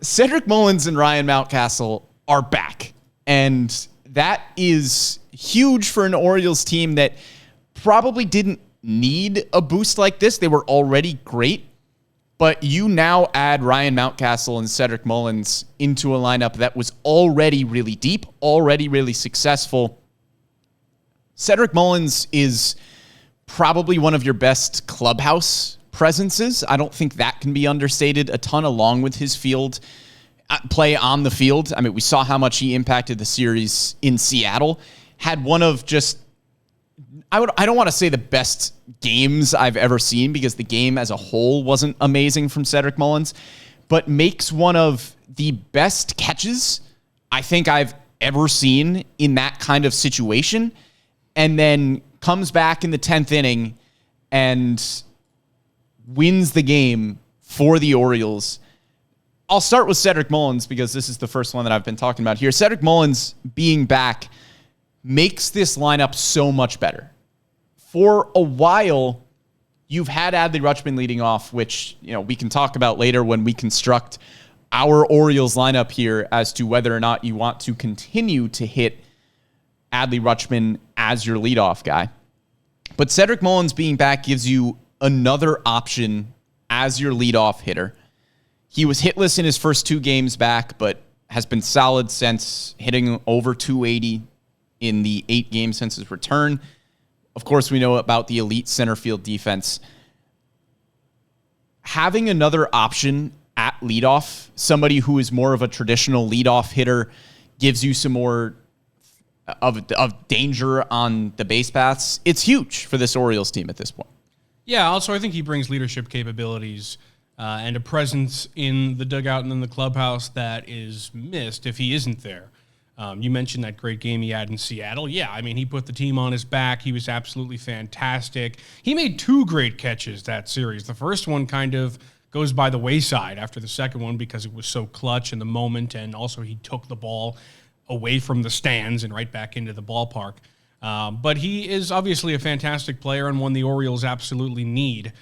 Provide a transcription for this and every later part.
Cedric Mullins and Ryan Mountcastle are back. And that is huge for an Orioles team that probably didn't need a boost like this. They were already great. But you now add Ryan Mountcastle and Cedric Mullins into a lineup that was already really deep, already really successful. Cedric Mullins is probably one of your best clubhouse presences. I don't think that can be understated a ton, along with his field play on the field. I mean, we saw how much he impacted the series in Seattle. Had one of just, I don't want to say the best games I've ever seen, because the game as a whole wasn't amazing from Cedric Mullins, but makes one of the best catches I think I've ever seen in that kind of situation, and then comes back in the 10th inning and wins the game for the Orioles. I'll start with Cedric Mullins because this is the first one that I've been talking about here. Cedric Mullins being back makes this lineup so much better. For a while, you've had Adley Rutschman leading off, which, you know, we can talk about later when we construct our Orioles lineup here as to whether or not you want to continue to hit Adley Rutschman as your leadoff guy. But Cedric Mullins being back gives you another option as your leadoff hitter. He was hitless in his first 2 games back, but has been solid since, hitting over 280 in the 8 games since his return. Of course, we know about the elite center field defense. Having another option at leadoff, somebody who is more of a traditional leadoff hitter, gives you some more of danger on the base paths. It's huge for this Orioles team at this point. Yeah, also I think he brings leadership capabilities and a presence in the dugout and in the clubhouse that is missed if he isn't there. You mentioned that great game he had in Seattle. Yeah, I mean, he put the team on his back. He was absolutely fantastic. He made 2 great catches that series. The first one kind of goes by the wayside after the second one because it was so clutch in the moment, and also he took the ball away from the stands and right back into the ballpark. But he is obviously a fantastic player and one the Orioles absolutely need.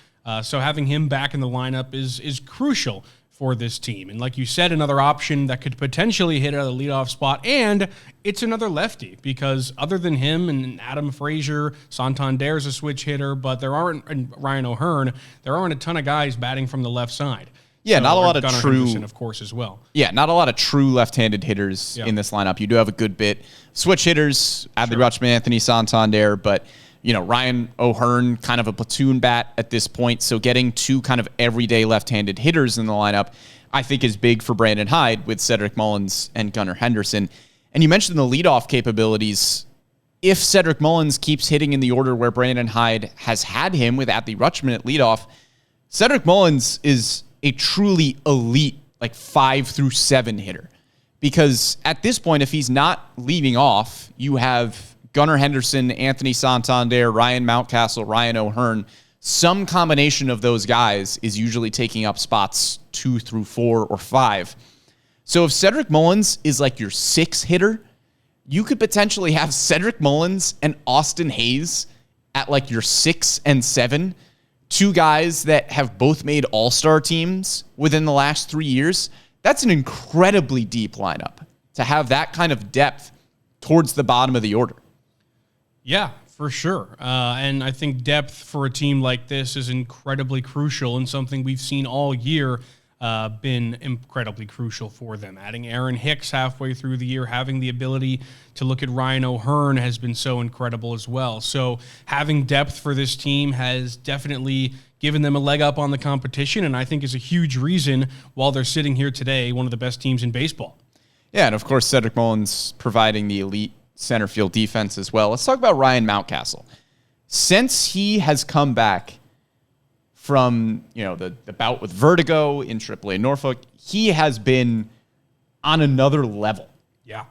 So having him back in the lineup is crucial for this team. And like you said, another option that could potentially hit at a leadoff spot, and it's another lefty, because other than him and Adam Frazier, Santander's a switch hitter, but there aren't, and Ryan O'Hearn, there aren't a ton of guys batting from the left side. Yeah, so, not a lot of Gunnar true, Henderson, of course, as well. Yeah, not a lot of true left-handed hitters in this lineup. You do have a good bit switch hitters, Adley Rutschman, Anthony Santander, but you know, Ryan O'Hearn, kind of a platoon bat at this point. So getting 2 kind of everyday left-handed hitters in the lineup, I think, is big for Brandon Hyde with Cedric Mullins and Gunnar Henderson. And you mentioned the leadoff capabilities. If Cedric Mullins keeps hitting in the order where Brandon Hyde has had him with Adley Rutschman at leadoff, Cedric Mullins is a truly elite, like 5 through 7 hitter. Because at this point, if he's not leading off, you have Gunnar Henderson, Anthony Santander, Ryan Mountcastle, Ryan O'Hearn. Some combination of those guys is usually taking up spots 2 through 4 or 5. So if Cedric Mullins is like your 6 hitter, you could potentially have Cedric Mullins and Austin Hayes at like your 6 and 7. 2 guys that have both made all-star teams within the last 3 years. That's an incredibly deep lineup to have that kind of depth towards the bottom of the order. Yeah, for sure. And I think depth for a team like this is incredibly crucial, and something we've seen all year been incredibly crucial for them. Adding Aaron Hicks halfway through the year, having the ability to look at Ryan O'Hearn has been so incredible as well. So having depth for this team has definitely given them a leg up on the competition, and I think is a huge reason while they're sitting here today, one of the best teams in baseball. Yeah, and of course, Cedric Mullins providing the elite center field defense as well. Let's talk about Ryan Mountcastle. Since he has come back from, you know, the bout with vertigo in AAA Norfolk, he has been on another level. Yeah.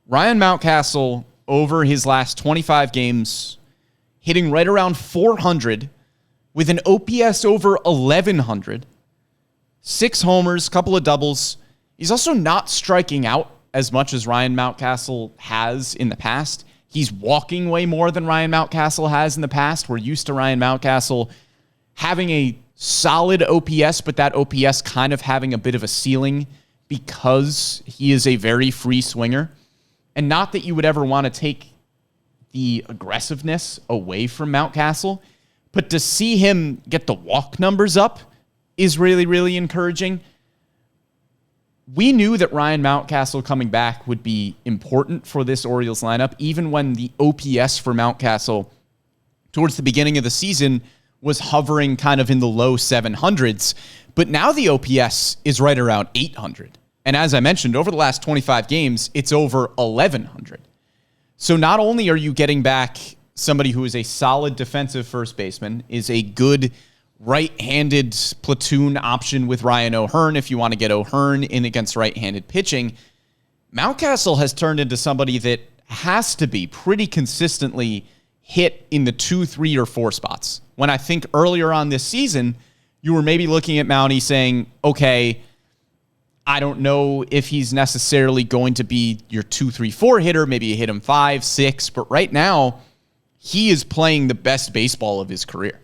Ryan Mountcastle, over his last 25 games, hitting right around 400 with an OPS over 1,100, 6 homers, couple of doubles. He's also not striking out as much as Ryan Mountcastle has in the past. He's walking way more than Ryan Mountcastle has in the past. We're used to Ryan Mountcastle having a solid OPS, but that OPS kind of having a bit of a ceiling because he is a very free swinger. And not that you would ever want to take the aggressiveness away from Mountcastle, but to see him get the walk numbers up is really, really encouraging. We knew that Ryan Mountcastle coming back would be important for this Orioles lineup, even when the OPS for Mountcastle towards the beginning of the season was hovering kind of in the low 700s. But now the OPS is right around 800. And as I mentioned, over the last 25 games, it's over 1,100. So not only are you getting back somebody who is a solid defensive first baseman, is a good right-handed platoon option with Ryan O'Hearn if you want to get O'Hearn in against right-handed pitching, Mountcastle has turned into somebody that has to be pretty consistently hit in the 2, 3, or 4 spots. When I think earlier on this season, you were maybe looking at Mountie saying, okay, I don't know if he's necessarily going to be your 2, 3, 4 hitter. Maybe you hit him 5, 6. But right now, he is playing the best baseball of his career.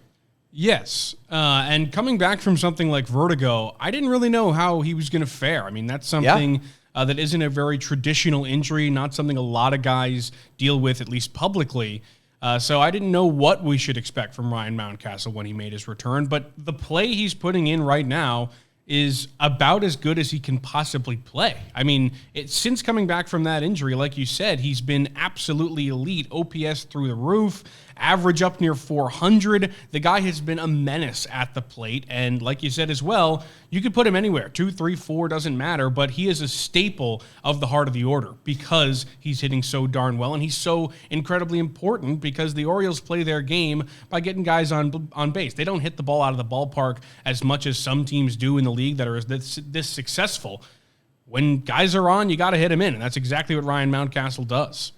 Yes. And coming back from something like vertigo, I didn't really know how he was going to fare. I mean, that's something that isn't a very traditional injury, not something a lot of guys deal with, at least publicly. So I didn't know what we should expect from Ryan Mountcastle when he made his return. But the play he's putting in right now is about as good as he can possibly play. I mean, since coming back from that injury, like you said, he's been absolutely elite. OPS through the roof, average up near 400. The guy has been a menace at the plate. And like you said as well, you could put him anywhere. 2, 3, 4, doesn't matter. But he is a staple of the heart of the order because he's hitting so darn well. And he's so incredibly important because the Orioles play their game by getting guys on base. They don't hit the ball out of the ballpark as much as some teams do in the league that are this successful. When guys are on, you got to hit them in. And that's exactly what Ryan Mountcastle does.